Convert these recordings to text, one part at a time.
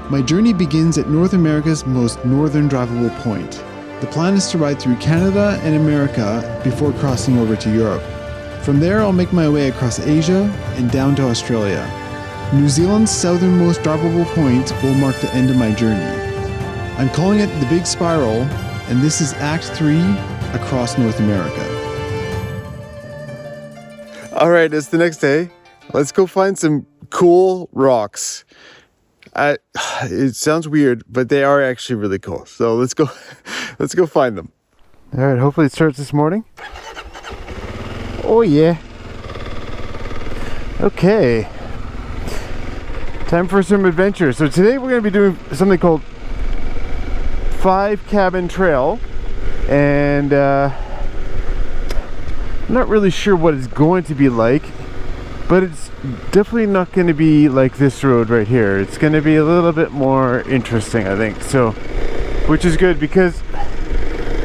My journey begins at North America's most northern drivable point. The plan is to ride through Canada and America before crossing over to Europe. From there, I'll make my way across Asia and down to Australia. New Zealand's southernmost drivable point will mark the end of my journey. I'm calling it the Big Spiral, and this is Act 3 across North America. All right, it's the next day. Let's go find some cool rocks. It sounds weird, but they are actually really cool. So let's go find them. All right, hopefully it starts this morning. Oh yeah. Okay. Time for some adventure. So today we're going to be doing something called 5 Cabin Trail, and I'm not really sure what it's going to be like, but it's definitely not going to be like this road right here. It's going to be a little bit more interesting, I think. So, which is good because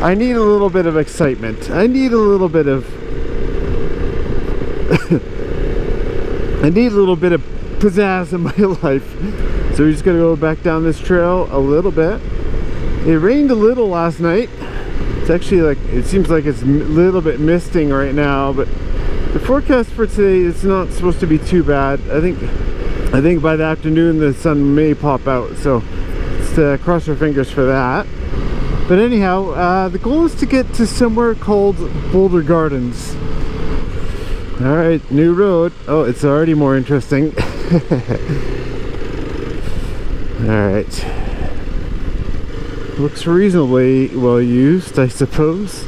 I need a little bit of excitement. I need a little bit of I need a little bit of pizzazz in my life. So we're just going to go back down this trail a little bit. It rained a little last night. It's actually like, it seems like it's a little bit misting right now, but the forecast for today is not supposed to be too bad. I think by the afternoon the sun may pop out, so let's cross our fingers for that. But anyhow, the goal is to get to somewhere called Boulder Gardens. All right, new road. Oh, it's already more interesting. All right. Looks reasonably well used, I suppose,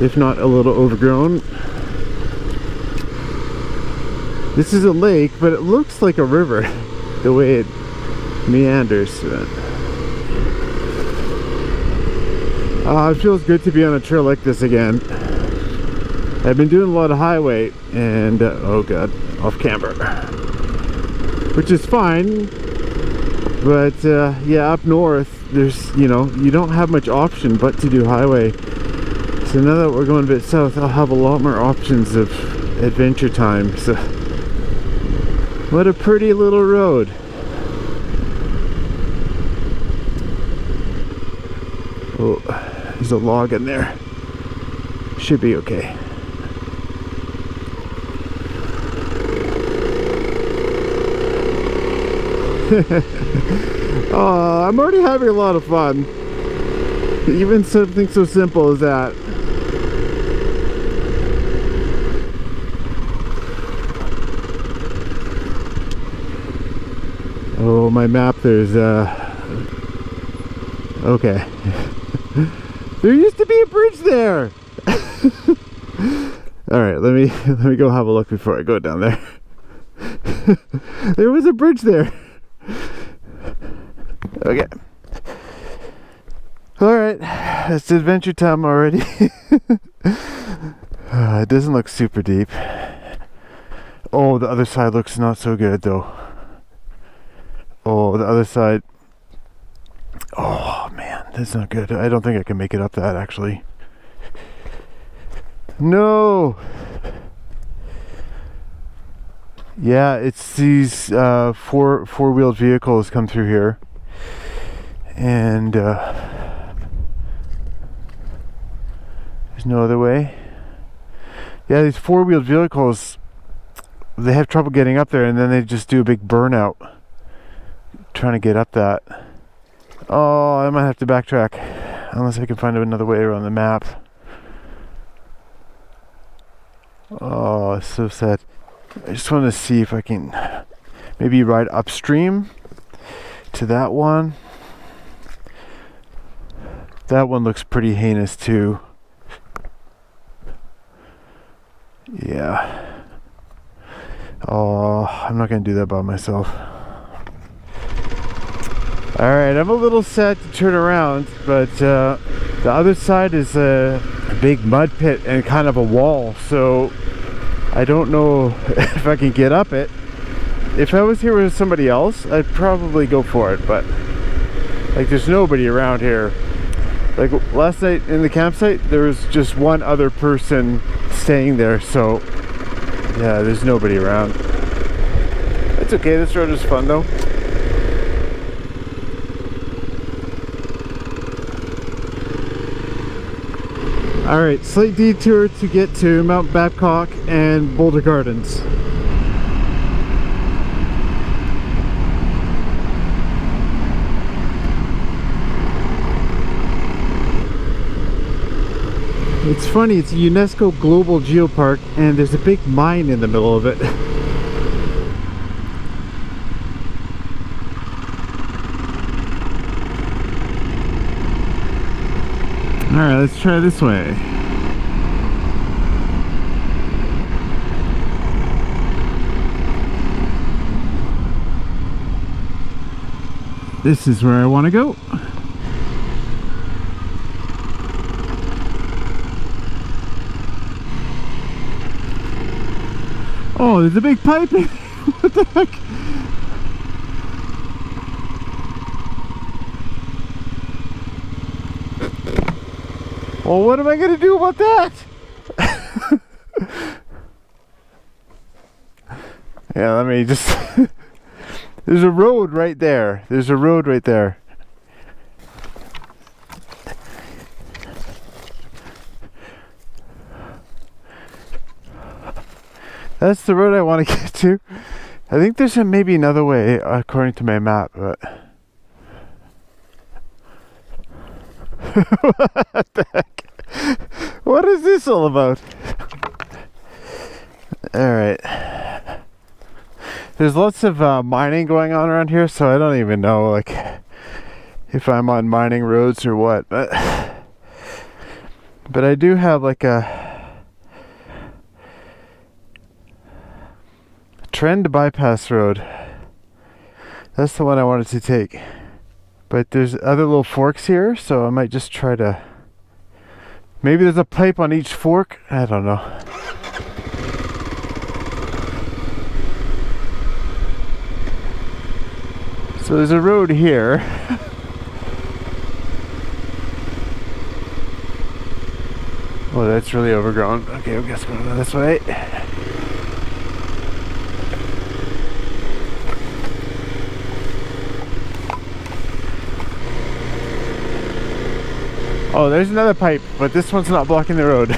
if not a little overgrown. This is a lake, but it looks like a river the way it meanders. It feels good to be on a trail like this again. I've been doing a lot of highway and oh god, off camber, which is fine, but yeah, up north there's, you know, you don't have much option but to do highway. So now that we're going a bit south, I'll have a lot more options of adventure time. So what a pretty little road. Oh, there's a log in there. Should be okay. Oh, I'm already having a lot of fun. Even something so simple as that. Oh, my map, there's okay. There used to be a bridge there. All right, let me go have a look before I go down there. There was a bridge there. Okay. All right, it's adventure time already. It doesn't look super deep. Oh, the other side looks not so good though. Oh, the other side. Oh man, that's not good. I don't think I can make it up that actually. No. Yeah, it's these four-wheeled vehicles come through here, and there's no other way. Yeah, these four-wheeled vehicles, they have trouble getting up there, and then they just do a big burnout trying to get up that. Oh, I might have to backtrack unless I can find another way around the map. Oh, it's so sad. I just want to see if I can maybe ride upstream to that one. That one looks pretty heinous too. Yeah. Oh, I'm not going to do that by myself. Alright, I'm a little sad to turn around, but the other side is a big mud pit and kind of a wall, so I don't know if I can get up it. If I was here with somebody else, I'd probably go for it, but like there's nobody around here. Like last night in the campsite, there was just one other person staying there, so yeah, there's nobody around. It's okay, this road is fun though. Alright, slight detour to get to Mount Babcock and Boulder Gardens. It's funny, it's a UNESCO Global Geopark and there's a big mine in the middle of it. Alright, let's try this way. This is where I want to go. Oh, there's a big pipe. What the heck? Well, what am I gonna do about that? Yeah, let me just... There's a road right there. There's a road right there. That's the road I want to get to. I think there's maybe another way according to my map, but... What the heck? What is this all about? Alright. There's lots of mining going on around here, so I don't even know like if I'm on mining roads or what, but I do have like a trend bypass road. That's the one I wanted to take. But there's other little forks here, so I might just try to... Maybe there's a pipe on each fork? I don't know. So there's a road here. Oh, that's really overgrown. Okay, I guess we'll go this way. Oh, there's another pipe, but this one's not blocking the road.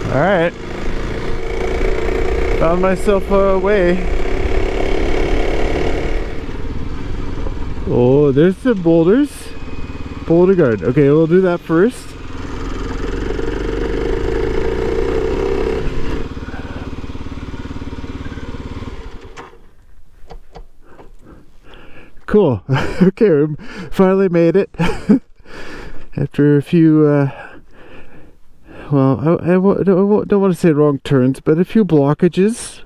Alright. Found myself a way. Oh, there's the boulders. Boulder Garden. Okay, we'll do that first. Cool. Okay, we finally made it. After a few, well, I don't want to say wrong turns, but a few blockages.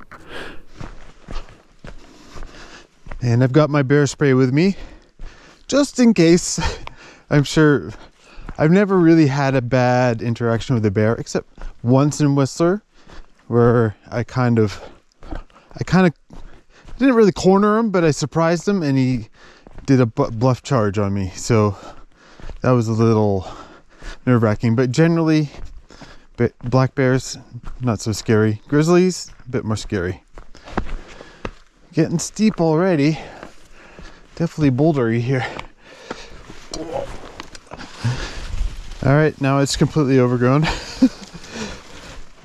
And I've got my bear spray with me, just in case. I'm sure I've never really had a bad interaction with a bear, except once in Whistler, where I kind of didn't really corner him, but I surprised him and he did a bluff charge on me. So that was a little nerve-wracking, but generally black bears, not so scary. Grizzlies, a bit more scary. Getting steep already. Definitely bouldery here. Alright, now it's completely overgrown.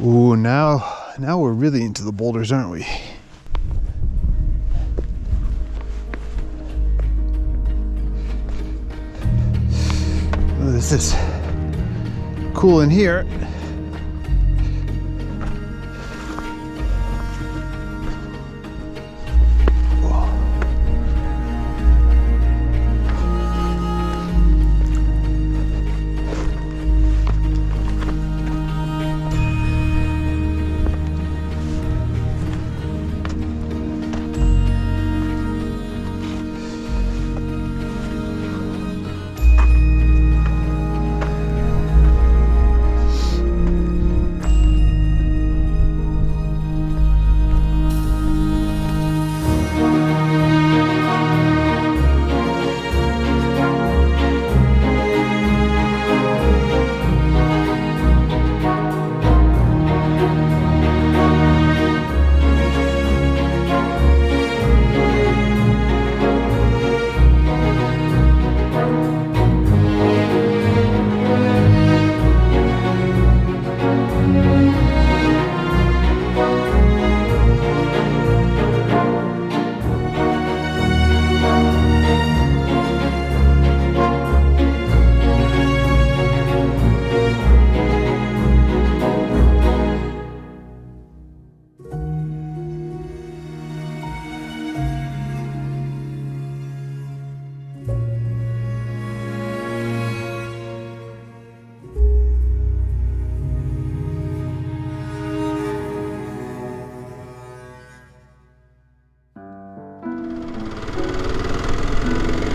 Ooh, now we're really into the boulders, aren't we? Oh, this is cool in here.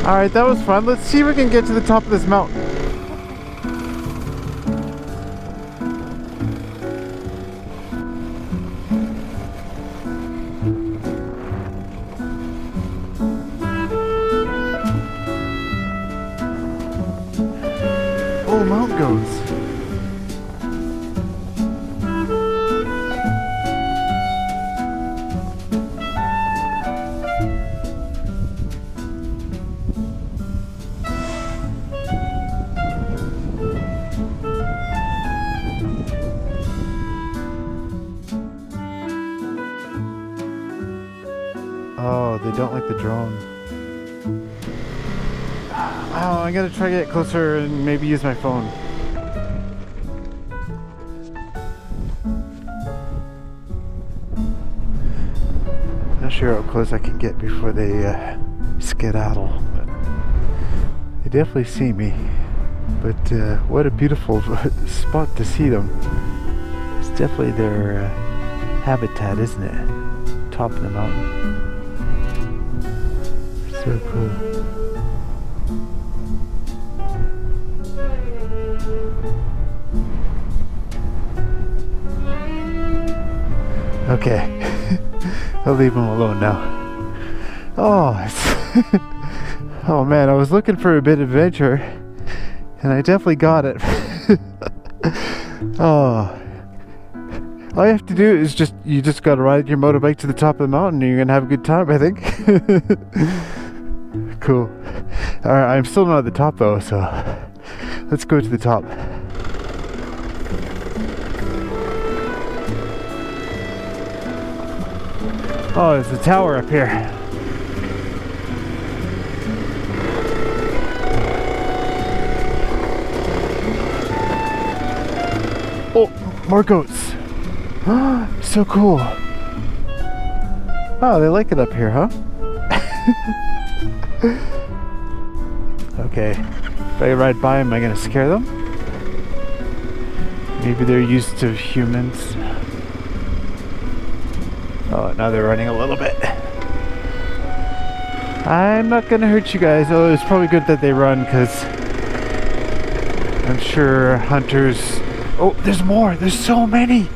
Alright, that was fun. Let's see if we can get to the top of this mountain. Oh, mountain goats. Oh, they don't like the drone. Oh, I gotta try to get closer and maybe use my phone. Not sure how close I can get before they skedaddle, but they definitely see me. But what a beautiful spot to see them. It's definitely their habitat, isn't it? Top of the mountain. So cool. Okay, I'll leave him alone now. Oh, oh man, I was looking for a bit of adventure, and I definitely got it. Oh, all you have to do is you just gotta ride your motorbike to the top of the mountain, and you're gonna have a good time, I think. Cool. All right, I'm still not at the top though, so let's go to the top. Oh, there's a tower up here. Oh, more goats. So cool. Oh, they like it up here, huh? Okay, if I ride by them, am I gonna scare them? Maybe they're used to humans. Oh, now they're running a little bit. I'm not gonna hurt you guys. Oh, it's probably good that they run, because I'm sure hunters... Oh, there's more! There's so many!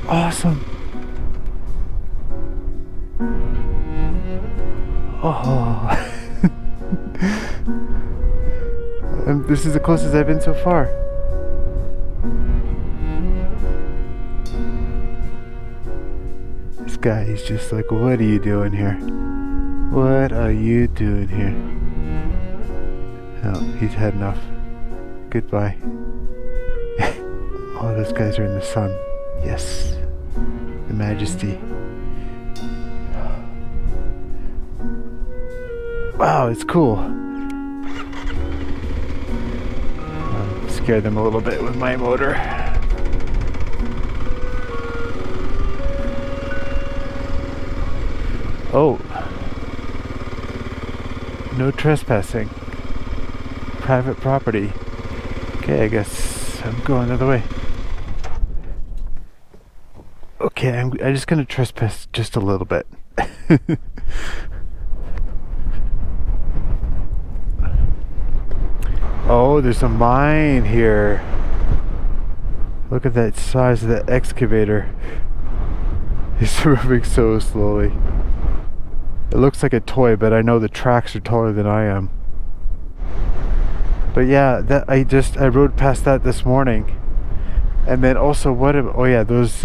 Awesome. Oh. And this is the closest I've been so far. This guy is just like, what are you doing here? What are you doing here? Oh, he's had enough. Goodbye. Oh, those guys are in the sun. Yes. The majesty. Wow, it's cool. Scare them a little bit with my motor. Oh. No trespassing. Private property. Okay, I guess I'm going the other way. Okay, I'm just gonna trespass just a little bit. Oh, there's a mine here. Look at that size of that excavator. It's moving so slowly. It looks like a toy, but I know the tracks are taller than I am. But yeah, that I rode past that this morning. And then also oh yeah, those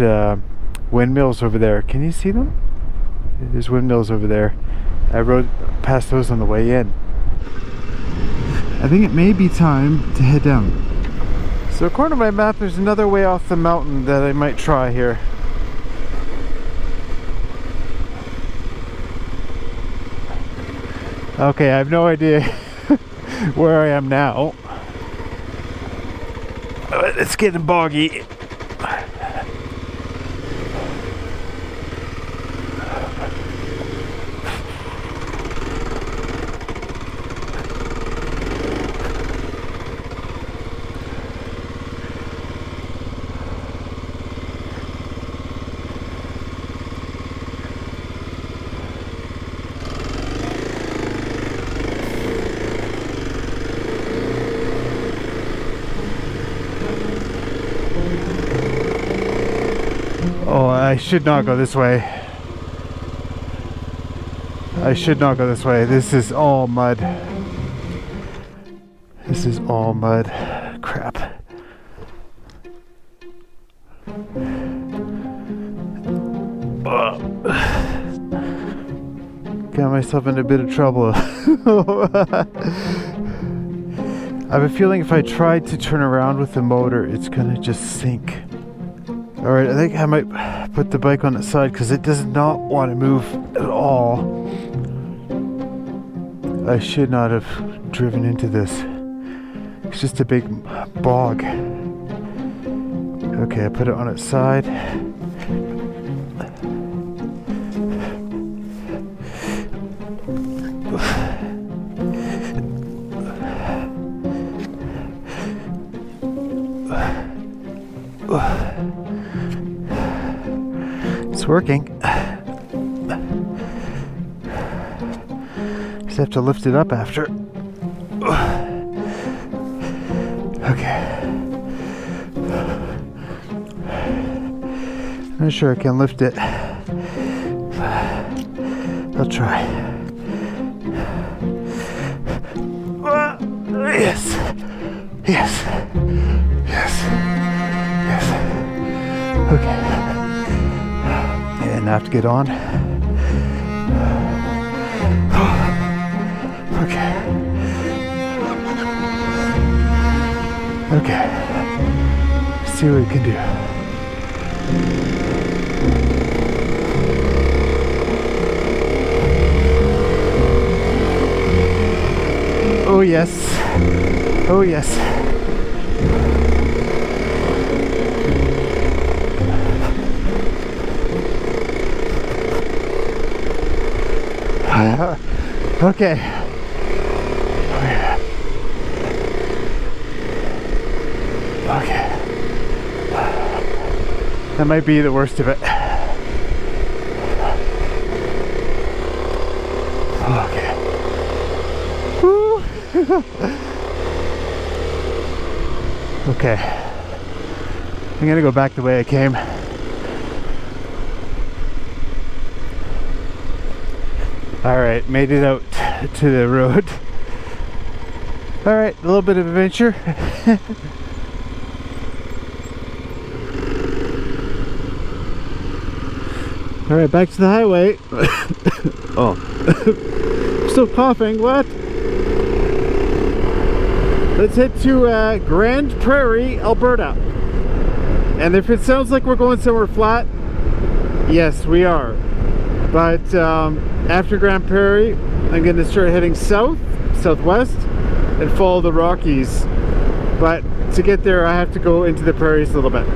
windmills over there. Can you see them? There's windmills over there. I rode past those on the way in. I think it may be time to head down. So according to my map, there's another way off the mountain that I might try here. Okay, I have no idea where I am now. It's getting boggy. I should not go this way. I should not go this way. This is all mud. This is all mud. Crap. Got myself in a bit of trouble. I have a feeling if I tried to turn around with the motor, it's gonna just sink. Alright, I think I might put the bike on its side because it does not want to move at all. I should not have driven into this. It's just a big bog. Okay, I put it on its side. It's working. Just have to lift it up after. Okay. Not sure I can lift it. I'll try. Yes. Yes. Yes. Yes. Okay. And I have to get on. Okay. Okay. See what we can do. Oh yes. Oh yes. Okay. Okay. That might be the worst of it. Okay. Woo. Okay. I'm gonna go back the way I came. Alright, made it out to the road. Alright, a little bit of adventure. Alright, back to the highway. Oh. Still coughing, what? Let's head to Grand Prairie, Alberta. And if it sounds like we're going somewhere flat, yes, we are. But after Grand Prairie, I'm going to start heading south, southwest, and follow the Rockies. But to get there, I have to go into the prairies a little bit.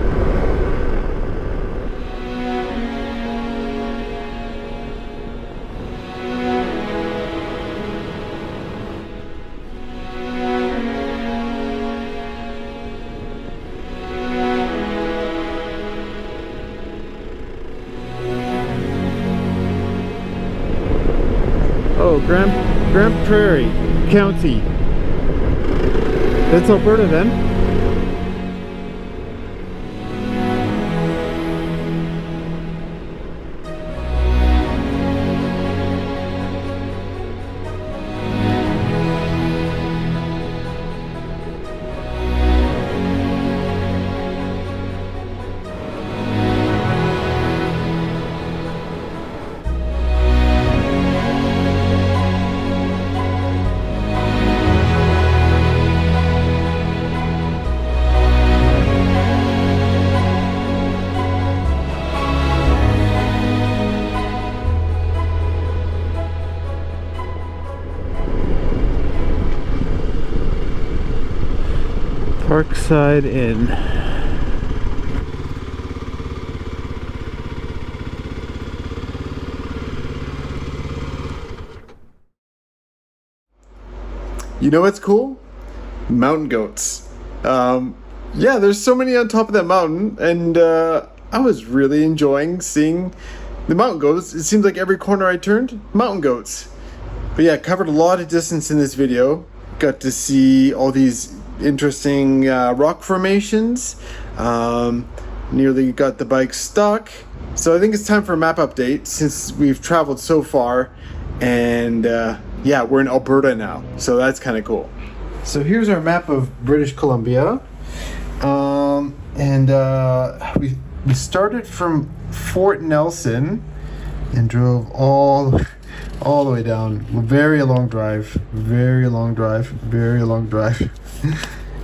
Oh, Grand Prairie County. That's Alberta then. Parkside Inn. You know what's cool? Mountain goats. Yeah, there's so many on top of that mountain, and I was really enjoying seeing the mountain goats. It seems like every corner I turned, mountain goats. But yeah, covered a lot of distance in this video. Got to see all these interesting rock formations. Nearly got the bike stuck. So I think it's time for a map update since we've traveled so far. And yeah, we're in Alberta now. So that's kind of cool. So here's our map of British Columbia. We started from Fort Nelson and drove all the way down. Very long drive,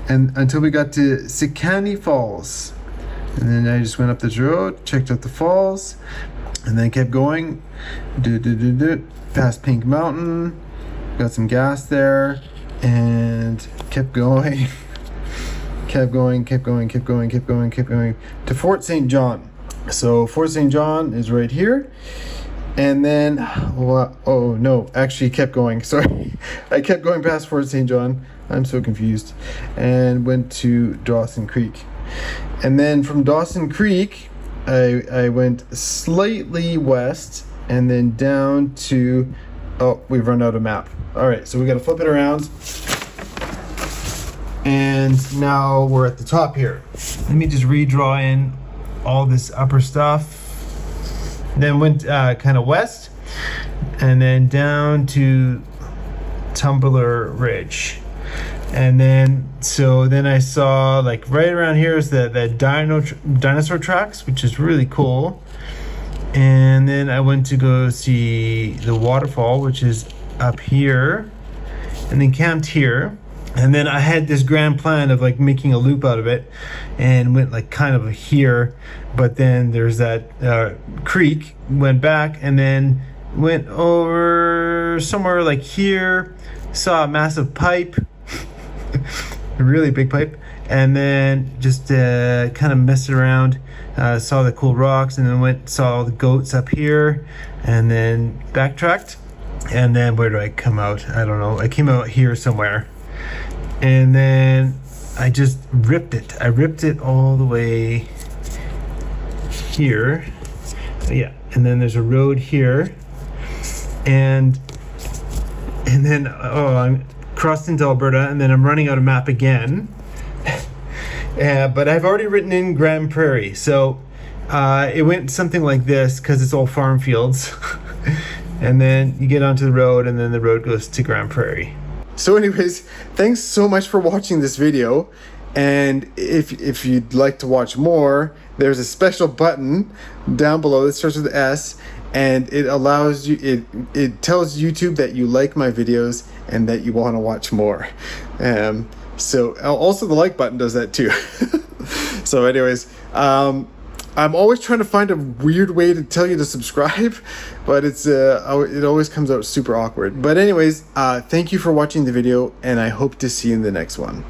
and until we got to Sicannie Falls. And then I just went up this road, checked out the falls, and then kept going. Past Pink Mountain, got some gas there, and kept going. Kept going to Fort St. John. So Fort St. John is right here. And then, oh no, actually kept going. Sorry. I kept going past Fort St. John. I'm so confused. And went to Dawson Creek. And then from Dawson Creek, I went slightly west and then down to, oh, we've run out of map. All right, so we got to flip it around. And now we're at the top here. Let me just redraw in all this upper stuff. Then went kind of west and then down to Tumbler Ridge. And then, so then I saw like right around here is the dinosaur tracks, which is really cool. And then I went to go see the waterfall, which is up here, and then camped here. And then I had this grand plan of like making a loop out of it and went like kind of here, but then there's that creek, went back and then went over somewhere like here, saw a massive pipe, a really big pipe, and then just kind of messed around, saw the cool rocks, and then saw all the goats up here, and then backtracked. And then where do I come out? I don't know. I came out here somewhere. And then I just ripped it. I ripped it all the way here. Yeah, and then there's a road here. And then, I'm crossed into Alberta, and then I'm running out of map again. But I've already written in Grand Prairie. So it went something like this because it's all farm fields. And then you get onto the road, and then the road goes to Grand Prairie. So anyways, thanks so much for watching this video. And if you'd like to watch more, there's a special button down below that starts with S, and it allows you, it tells YouTube that you like my videos and that you want to watch more. So also the like button does that too. So anyways, I'm always trying to find a weird way to tell you to subscribe, but it always comes out super awkward. But anyways, thank you for watching the video, and I hope to see you in the next one.